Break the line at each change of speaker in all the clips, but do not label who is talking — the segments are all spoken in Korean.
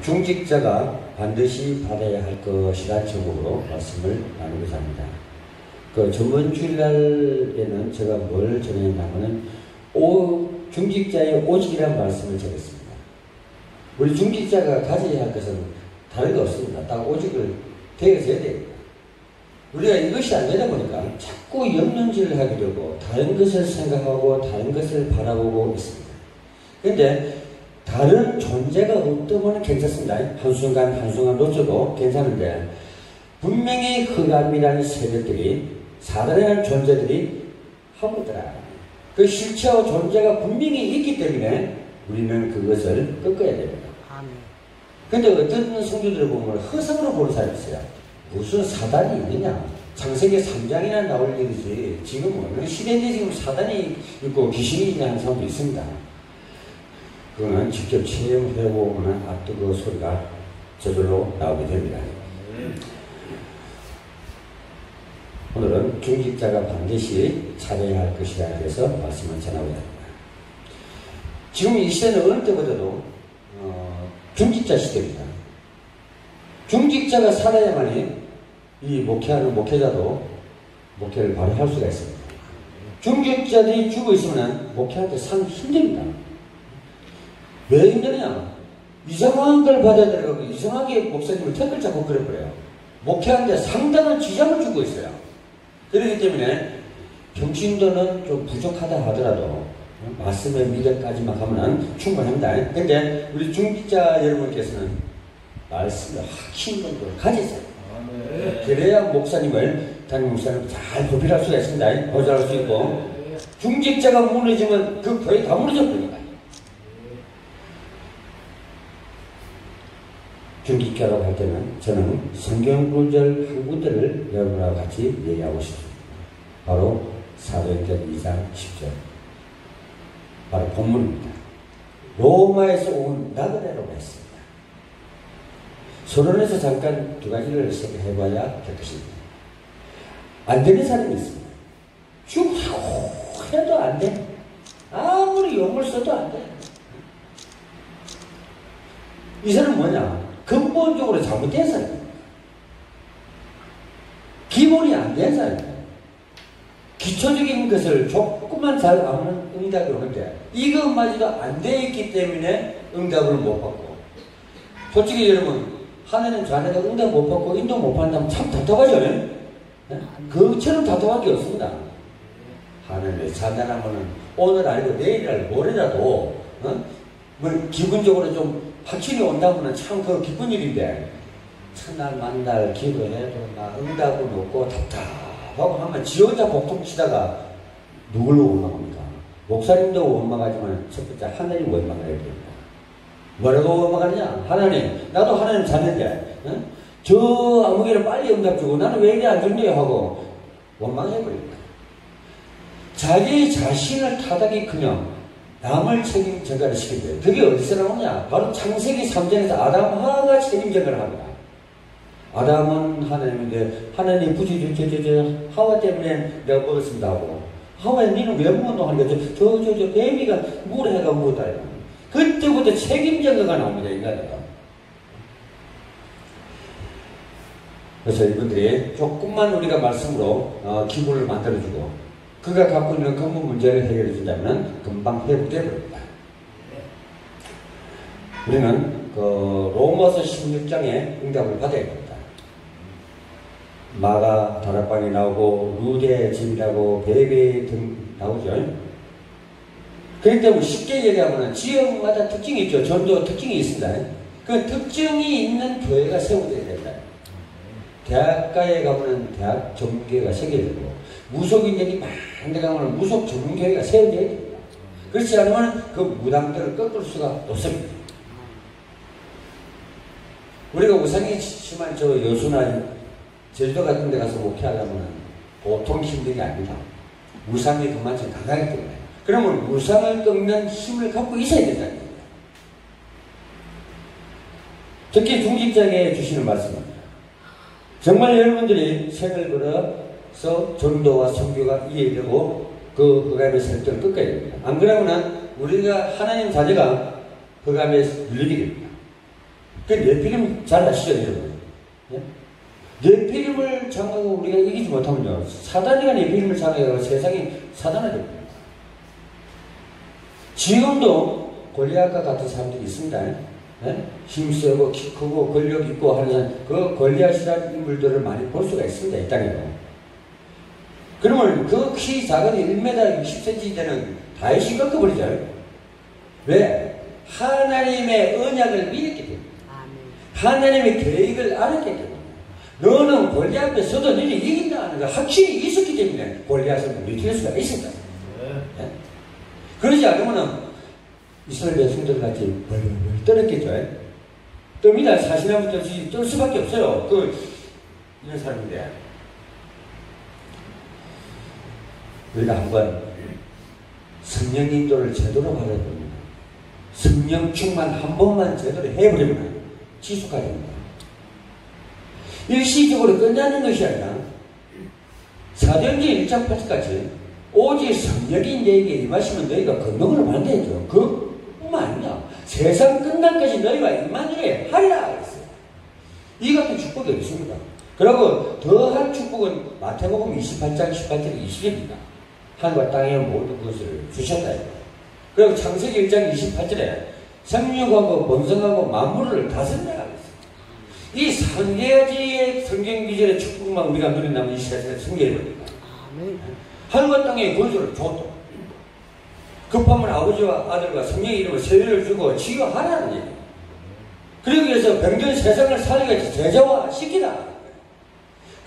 중직자가 반드시 받아야 할 것이란 제목으로 말씀을 나누고자 합니다. 전번 주일날에는 제가 뭘 전했냐면은 중직자의 오직이라는 말씀을 전했습니다. 우리 중직자가 가져야 할 것은 다른 거 없습니다. 딱 오직을 되어져야 됩니다. 우리가 이것이 안 되다 보니까 자꾸 염려질을 하게 되고 다른 것을 생각하고 다른 것을 바라보고 있습니다. 그런데 다른 존재가 없다면 괜찮습니다. 한순간 한순간 놓쳐도 괜찮은데 분명히 흑암이라는 세력들이 사단이라는 존재들이 하고 있더라. 그 실체와 존재가 분명히 있기 때문에 우리는 그것을 꺾어야 됩니다. 그런데 어떤 성도들을 보면 허상으로 보는 사람이 있어요. 무슨 사단이 있느냐? 창세기 3장이나 나올 일이지. 지금은 시대인데 지금 사단이 있고 귀신이 있냐 하는 사람도 있습니다. 그거는 직접 체험해보면 그 소리가 저절로 나오게 됩니다. 오늘은 중직자가 반드시 찾아야 할 것이라 해서 말씀을 전하고자 합니다. 지금 이 시대는 어느 때보다도 중직자 시대입니다. 중직자가 살아야만이 이 목회하는 목회자도 목회를 바로 할 수가 있습니다. 중직자들이 죽어 있으면 목회하는데 상 힘듭니다. 왜 힘드냐? 이상한 걸 받아들여서 이상하게 목사님을 태클 잡고 그래버려요. 목회하는데 상당한 지장을 주고 있어요. 그렇기 때문에 평신도는 좀 부족하다 하더라도 말씀의 미덕까지만 가면 충분합니다. 그런데 우리 중직자 여러분께서는 말씀의 확신 정도를 가지세요. 그래야 목사님을 담임 목사님 잘 보필할 수가 있습니다. 보좌할 수 있고 중직자가 무너지면 그 교회 다 무너져버립니다. 중직자라고 할 때는 저는 성경 구절 한 군데를 여러분과 같이 얘기하고 싶습니다. 바로 사도행전 2장 10절. 바로 본문입니다. 로마에서 온 나그네라고 했습니다. 서론에서 잠깐 두 가지를 해봐야 될 것입니다. 안 되는 사람이 있습니다. 죽으라고 해도 안 돼. 아무리 용을 써도 안 돼. 이 사람은 뭐냐? 근본적으로 잘못된 사람입니다. 기본이 안 된 사람입니다. 기초적인 것을 조금만 잘 아면 응답이 오는데 이것마저도 안 돼 있기 때문에 응답을 못 받고 솔직히 여러분 하나님 자네가 응답 못 받고 인도 못 받는다면 참 답답하죠? 네? 그처럼 답답한 게 없습니다. 하나님의 자녀라면 오늘 알고 내일 알고 모레라도 뭐 기분적으로 좀 확신이 온다면 참 그 기쁜 일인데 첫날 만날 기도해도 나 응답은 없고 답답하고 하면 지 혼자 복통치다가 누굴 원망합니까? 목사님도 원망하지만 첫 번째 하나님 원망을 해야 됩니다. 뭐라고 원망하느냐? 하나님 나도 하나님 자는데 저 아무개를 빨리 응답 주고 나는 왜 이래 안 준대요 하고 원망해버립니다. 자기 자신을 타닥이커녕 남을 책임 전가를 시킨대요. 그게 어디서 나오냐? 바로 창세기 3장에서 아담 하와가 책임 전가를 합니다. 아담은 하나님인데 하나님 굳이 저 하와 때문에 내가 먹었습니다 하고 하와야 니는 왜 먹었노 하니까 저 베이비가 물에 해가 먹었다. 그때부터 책임 전가가 나옵니다. 인간이가. 그래서 이분들이 조금만 우리가 말씀으로 기분을 만들어주고 그가 갖고 있는 근본 문제를 해결해 준다면 금방 회복되어 버립니다. 우리는 로마서 16장에 응답을 받아야 됩니다. 마가 다락방이 나오고 루데 집이라고 베베 등 나오죠. 그렇기 때문에 쉽게 얘기하면 지역마다 특징이 있죠. 전도 특징이 있습니다. 그 특징이 있는 교회가 세워져야 된다. 대학가에 가면 대학 전문교회가 세워지고 무속인들이 많은 데 가면 무속 전문교회가 세워져야 됩니다. 그렇지 않으면 그 무당들을 꺾을 수가 없습니다. 우리가 우상이 심한 저 여수나 제주도 같은 데 가서 목회하려면 보통 힘든 게 아닙니다. 우상이 그만큼 강하기 때문에. 그러면 우상을 꺾는 힘을 갖고 있어야 된다는 겁니다. 특히 중직자에게 주시는 말씀입니다. 정말 여러분들이 색을 걸어서 전도와 선교가 이해되고 그 흑암의 설정을 꺾어야 됩니다. 안 그러면 우리가 하나님 자녀가 흑암에 물리게 됩니다. 그 네피림 잘 아시죠, 여러분? 예? 네피림을 장악하고 우리가 이기지 못하면요, 사단이가 네피림을 장악하고 세상이 사단화됩니다. 지금도 골리앗과 같은 사람들이 있습니다. 예? 힘세고 키 크고 권력 있고 하는 그 골리앗이라는 인물들을 많이 볼 수가 있습니다, 이 땅에도. 그러면 그 키 작은 1m 60cm 되는 다윗이 꺾어버리죠. 왜? 하나님의 언약을 믿었기 때문에. 하나님의 계획을 알았기 때문에. 너는 골리앗 앞에 서도 너는 이긴다 하는 거 확실히 있었기 때문에 골리앗을 물리칠 수가 있습니다. 네? 그러지 않으면 이스라엘 백성들 같이 벌벌 떨었겠죠. 뜹니다. 사실하면 떨 수밖에 없어요. 이런 사람인데. 우리가 한번 성령 인도를 제대로 받아야 됩니다. 성령 충만 한 번만 제대로 해버리면 지속하게 됩니다. 일시적으로 끝나는 것이 아니라 사도행전 1장 8절까지 오직 성령이 너에게 임하시면 너희가 권능을 받는다죠. 그뿐만 아니라 세상 끝날까지 너희가 임마누엘 하리라 그랬어요. 이 같은 축복이 없습니다. 그리고 더한 축복은 마태복음 28장 18절 20절입니다. 하늘과 땅의 모든 것을 주셨다. 그리고 창세기 1장 28절에 생육하고 번성하고 만물을 다스린다고 했어요. 이 3가지의 성경 기절의 축복만 우리가 누린다면 이 세상에 승리해버립니다. 하늘과 땅의 권수를 줬다. 급하면 아버지와 아들과 성령의 이름을 세례를 주고 치유하라는 얘기예요. 그러기 위해서 병든 세상을 살리기 위해서 제자화 시키라.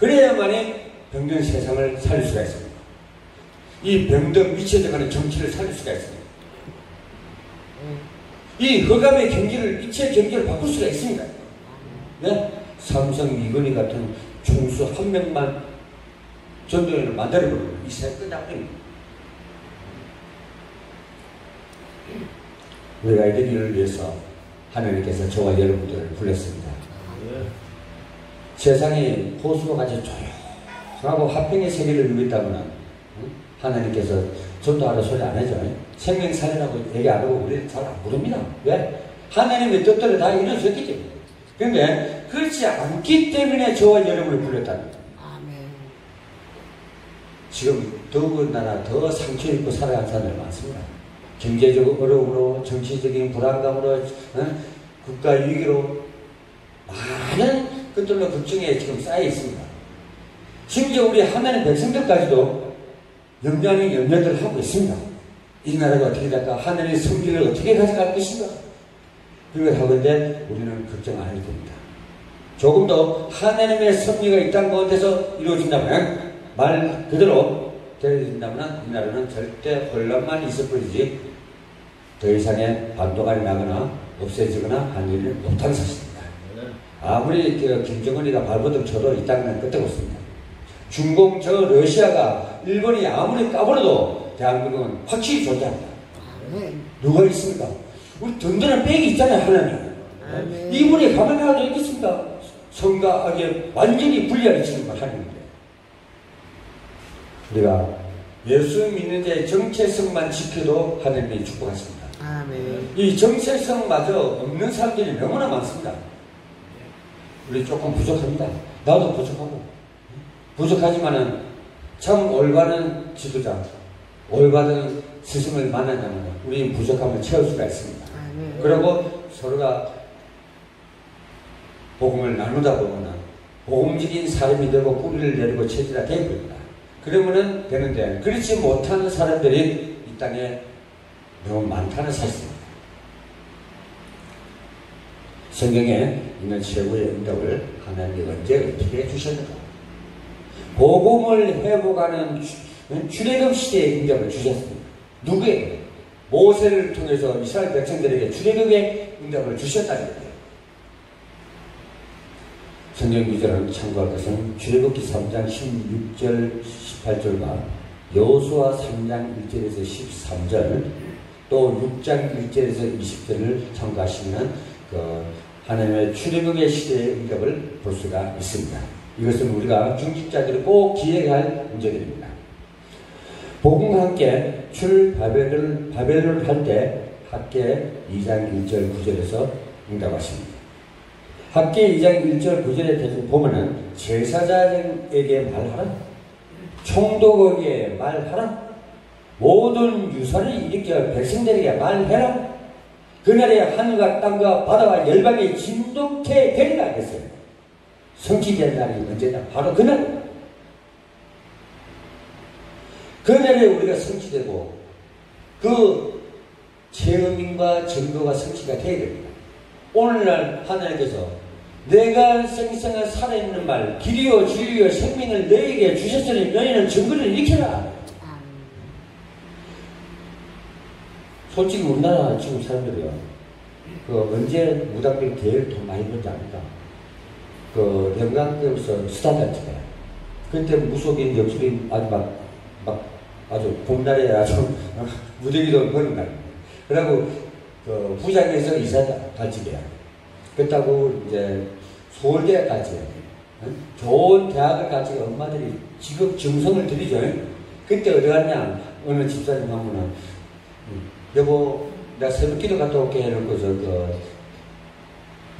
그래야만이 병든 세상을 살릴 수가 있습니다. 이 병든 미쳐져가는 정치를 살릴 수가 있습니다. 이 흑암의 경기를, 이체 경기를 바꿀 수가 있습니다. 네? 삼성 이건희 같은 총수 한 명만 전도연을 만들어버리면 이 세상 끝나버립니다. 우리가 이들을 위해서 하나님께서 저와 여러분들을 불렀습니다. 세상이 호수와 같이 조용하고 화평의 세계를 누렸다면 하나님께서 전도하라 소리 안 하죠. 생명 살리라고 얘기 안 하고 우리는 잘 안 부릅니다. 왜? 하나님의 뜻대로 다 이루어졌기 때문에. 그런데 그렇지 않기 때문에 저와 여러분을 불렀다는 거예요. 지금 더군다나 더 상처 입고 살아가는 사람들 많습니다. 경제적 어려움으로, 정치적인 불안감으로, 국가 위기로 많은 것들로 걱정에 지금 쌓여 있습니다. 심지어 우리 하나님 백성들까지도 염려하는 염려들을 하고 있습니다. 이 나라가 어떻게 될까? 하나님의 성질을 어떻게 가져갈 것인가? 그걸 하건데 우리는 걱정 안 해도 됩니다. 조금 더 하나님의 섭리가 이 땅 가운데서 이루어진다면, 말 그대로 되어진다면 이 나라는 절대 혼란만 있어버리지 더 이상의 반도가 나거나 없애지거나 한 일은 못한 사실입니다. 아무리 김정은이가 발버둥 쳐도 이 땅은 끝도 없습니다. 중공, 러시아가, 일본이 아무리 까불어도 대한민국은 확실히 존재합니다. 누가 있습니까? 우리 든든한 백이 있잖아요, 하나님. 이분이 가만히 놔둬 있겠습니까? 성과 악에 완전히 분리하시는 걸 하나님인데. 우리가 예수 믿는 자의 정체성만 지켜도 하나님이 축복하십니다. 이 정체성마저 없는 사람들이 너무나 많습니다. 우리 조금 부족합니다. 나도 부족하고. 부족하지만은 참 올바른 지도자, 올바른 스승을 만나자면 우리 부족함을 채울 수가 있습니다. 그리고 서로가 복음을 나누다 보면은 복음적인 사람이 되고 뿌리를 내리고 체질화 되어버립니다. 그러면은 되는데, 그렇지 못하는 사람들이 이 땅에 너무 많다는 사실입니다. 성경에 있는 최고의 응답을 하나님이 언제 어떻게 해주셨는가? 복음을 회복하는 출애굽 시대의 응답을 주셨습니다. 누구에게? 모세를 통해서 이스라엘 백성들에게 출애굽의 응답을 주셨다는 거예요. 성경 구절을 참고할 것은 출애굽기 3장 16절 18절과 여호수아 3장 1절에서 13절, 또 6장 1절에서 20절을 참고하시면 하나님의 출애굽의 시대의 응답을 볼 수가 있습니다. 이것은 우리가 중직자들이 꼭 기억할 문제들입니다. 복음과 함께 바벨론을 할 때 학계 2장 1절 9절에서 응답하십니다. 학계 2장 1절 9절에 대해서 보면은 제사장에게 말하라, 총독에게 말하라, 모든 유사를 일으켜 백성들에게 말해라. 그날에 하늘과 땅과 바다와 열방이 진동케 되리라 했어요. 성취된 날이 언제냐? 바로 그날. 그날에 우리가 성취되고 그 체험인과 증거가 성취가 되어야 됩니다. 오늘날 하나님께서 내가 생생한 살아있는 말, 길이요 진리요 생명을 너에게 주셨으니 너희는 증거를 일으켜라. 솔직히 우리나라 지금 사람들이요, 언제 무당들 제일 돈 많이 벌지 않을까? 영광교에서 스타트했잖아요. 그때 무속인 역술인 아주 봄날에 아주 무더기도 버는 날. 그러고 부장에서 이사 갈 집이야. 그렇다고 이제 서울대 갔지. 좋은 대학을 갔지. 엄마들이 직업 증성을 들이죠. 그때 어디 갔냐? 어느 집사님 하면은 여보, 나 새벽 기도 갔다 올게 해놓고서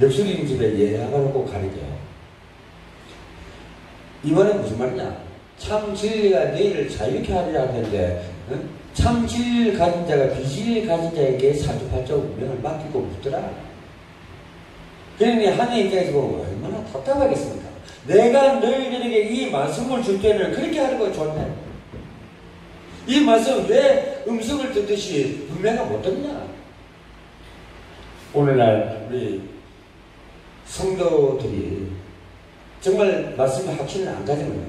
역술인 집에 예약하고 가리게요. 이번엔 무슨 말이냐? 참 진리가 너희를 자유케 하리라 하는데, 참 진리를 가진 자가 비진리를 가진 자에게 사주팔자 운명을 맡기고 묻더라. 그러니 하나님 입장에서 보면 얼마나 답답하겠습니까? 내가 너희들에게 이 말씀을 줄 때는 그렇게 하는 거 좋네. 이 말씀 왜 음성을 듣듯이 분명히 못 듣냐? 오늘날 우리 성도들이 정말 말씀의 확신을 안 가지면요,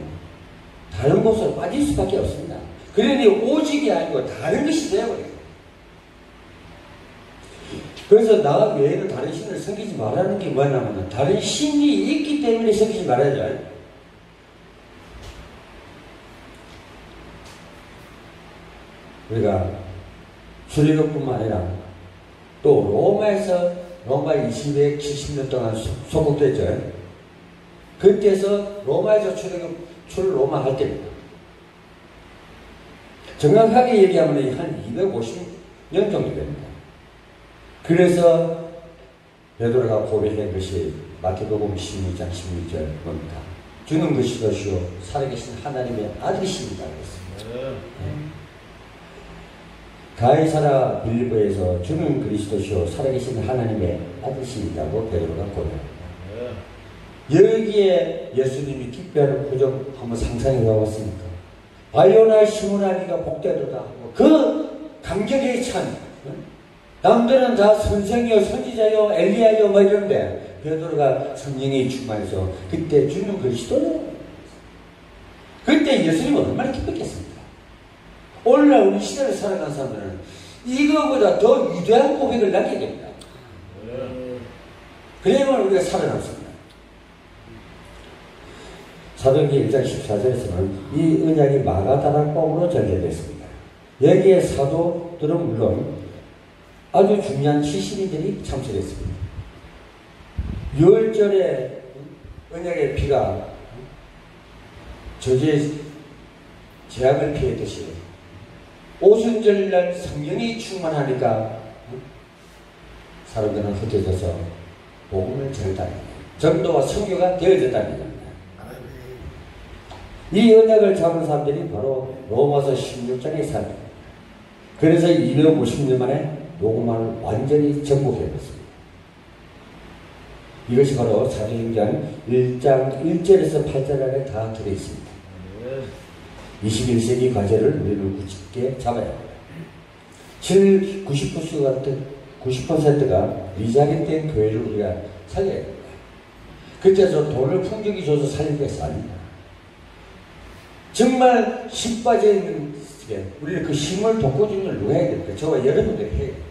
다른 곳으로 빠질 수밖에 없습니다. 그러니 오직이 아니고 다른 것이 되어버려요. 그래서 나 외에는 다른 신을 섬기지 말라는 게 뭐냐면, 다른 신이 있기 때문에 섬기지 말아야죠. 우리가 출애굽뿐만 아니라 또 로마에서 로마 270년 동안 소속됐죠. 그때서 로마에서 로마 할 때입니다. 정확하게 얘기하면 한 250년 정도 됩니다. 그래서 베드로가 고백한 것이 마태복음 16장 16절 뭡니까? 주는 것이시오 살아계신 하나님의 아들이십니다. 그랬습니다. 가이사라 빌립보에서 주는 그리스도시오 살아계신 하나님의 아들이십니다고 베드로가 고백합니다. 여기에 예수님이 기뻐하는 표정 한번 상상해 봐봤습니까? 바요나 시므나니가 복되도다. 그 감격에 찬, 남들은 다 선생이요 선지자요 엘리야요 뭐 이런데 베드로가 성령이 충만해서 그때 주는 그리스도요. 그때 예수님은 얼마나 기뻤겠습니까? 오늘날 우리 시대를 살아가는 사람들은 이거보다 더 위대한 고백을 남겨야 됩니다. 그래야만 우리가 살아남습니다. 사도행전 1장 14절에서는 이 언약이 마가다락방으로 전개됐습니다. 여기에 사도들은 물론 아주 중요한 70인들이 참석했습니다. 6월절에 언약의 피가 저주의 재앙을 피했듯이 오순절날 성령이 충만하니까 사람들은 흩어져서 복음을 전했다는 거예요. 전도와 선교가 되어졌다는 겁니다. 이 언약을 잡은 사람들이 바로 로마서 16장의 사람입니다. 그래서 250년 만에 로마를 완전히 정복해버렸습니다. 이것이 바로 사도행전 1장 1절에서 8절 안에 다 들어있습니다. 21세기 과제를 우리는 굳게 잡아야 합니다. 90%가 미자립된 교회를 우리가 살려야 됩니다. 그때서 돈을 풍족히 줘서 살리는 것이 아닙니다. 정말 힘 빠져있는 시기에 우리는 그 힘을 돋궈주는 걸 누가 해야 됩니까? 저와 여러분들이 해야 됩니다.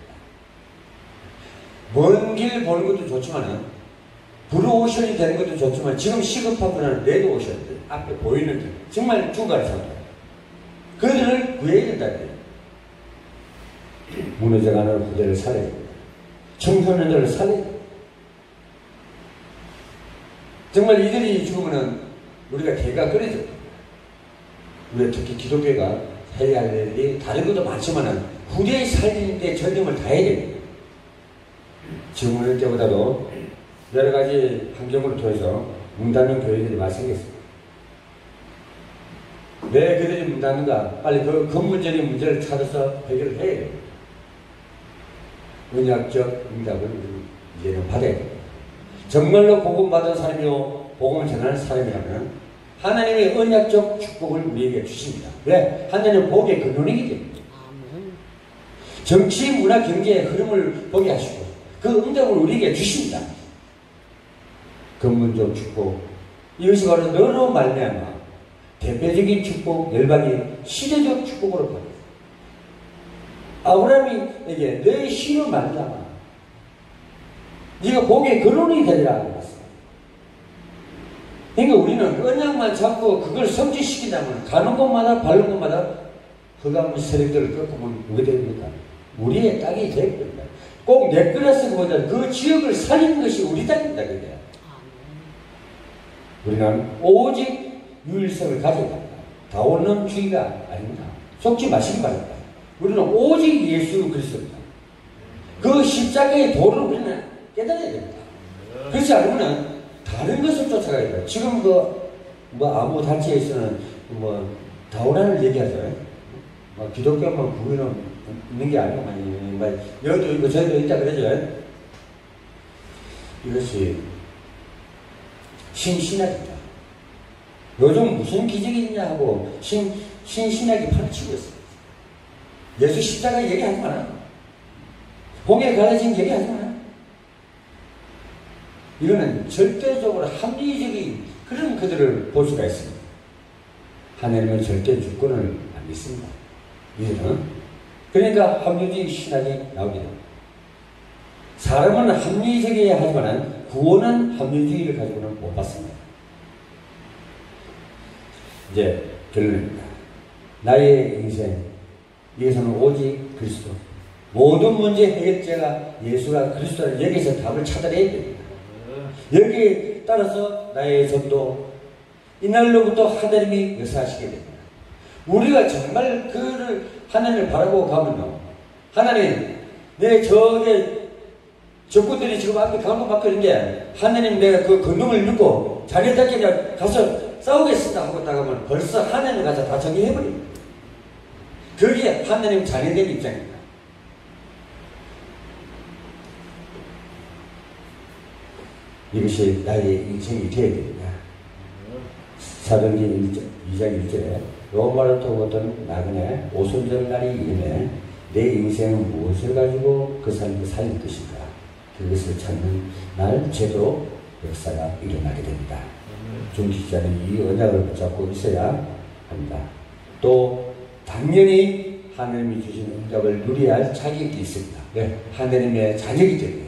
먼 길 보는 것도 좋지만 브루오션이 되는 것도 좋지만 지금 시급한 분은 레드오션들 앞에 보이는 길 정말 중간에 사람들 그들을 구해야 된다는 거예요. 무너져가는 후대를 살려야 됩니다. 청소년들을 살려야 됩니다. 정말 이들이 죽으면 우리가 개가 끓여집니다. 우리가 특히 기독교가 해야 할 일이 다른 것도 많지만 후대에 살리는 데 전념을 다해야 됩니다. 지금 어느 때보다도 여러 가지 환경으로 통해서 문 닫는 교회들이 발생했습니다. 왜 그들이 문 닫는가? 빨리 그 근본적인 문제를 찾아서 해결을 해야 돼요. 언약적 응답을 이제는 받아야 돼요. 정말로 복음받은 사람이요, 복음을 전하는 사람이라면 하나님의 언약적 축복을 우리에게 주십니다. 왜? 하나님은 복의 근원이기 때문에. 정치, 문화, 경제의 흐름을 보게 하시고 그 응답을 우리에게 주십니다. 근본적 축복, 이것이 바로 너로 말미암아 대표적인 축복, 열방이 시대적 축복으로 바뀌었어요. 아브라함에게 너의 씨로 말미암아 네가 복의 근원이 되리라 그랬어요. 그러니까 우리는 언약만 잡고 그걸 성취시킨다면 가는 곳마다 바른 곳마다 흑암의 세력들을 꺾으면 누가 됩니까? 우리의 땅이 될 겁니다. 꼭 내 거라서보다 그 지역을 살리는 것이 우리 땅입니다. 그게. 우리는 오직 유일성을 가져야 합니다. 다원론주의가 아닙니다. 속지 마시기 바랍니다. 우리는 오직 예수 그리스도입니다. 그 십자가의 도를 우리는 깨달아야 됩니다. 그렇지 않으면 다른 것을 쫓아가야 돼요. 지금 아무 단체에서는 다원론을 얘기하죠. 기독교만 구분은 있는 게 아니고, 여기도 있고 저기도 있다 그러죠. 이것이 신신학입니다. 요즘 무슨 기적이 있냐 하고 신신학이 파헤치고 있어요. 예수 십자가 얘기하지 마라. 봉에 갈라진 얘기하지 마라. 이거는 절대적으로 합리적인 그런 그들을 볼 수가 있습니다. 하나님은 절대 주권을 안 믿습니다. 이제는 그러니까 합리적인 신학이 나오게 됩니다. 사람은 합리적이어야 하지만 구원은 합리주의를 가지고는 못 받습니다. 이제 결론입니다. 나의 인생, 여기서는 오직 그리스도. 모든 문제 해결자가 예수가 그리스도라는 여기서 답을 찾아내야 됩니다. 여기에 따라서 나의 전도, 이날로부터 하나님이 역사하시게 됩니다. 우리가 정말 그를 하나님을 바라보고 가면요, 하나님, 내 적군들이 지금 앞에 가고 막히는데 하나님 내가 그 권능을 믿고 자기들끼리 가서 싸우겠습니다 하고 나가면 벌써 하나님 가서 다 정리해버립니다. 그게 하나님 자녀된 입장입니다. 이것이 나의 인생이 되어야 됩니다. 사도행전 2장 1절에 로마로부터 나그네 오순절 날이 이르매 내 인생은 무엇을 가지고 그 삶을 살릴 것인가, 그것을 찾는 날 제대로 역사가 일어나게 됩니다. 중직자는 이 언약을 붙잡고 있어야 합니다. 또 당연히 하나님이 주신 응답을 누려야 할 자격이 있습니다. 네, 하나님의 자격이 됩니다.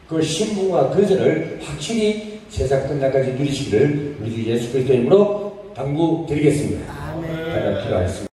그 신분과 근세를 확실히 세상 끝날까지 누리시기를 우리 주 예수 그리스도 이름으로 당부드리겠습니다.
아멘.
필요하겠습니다.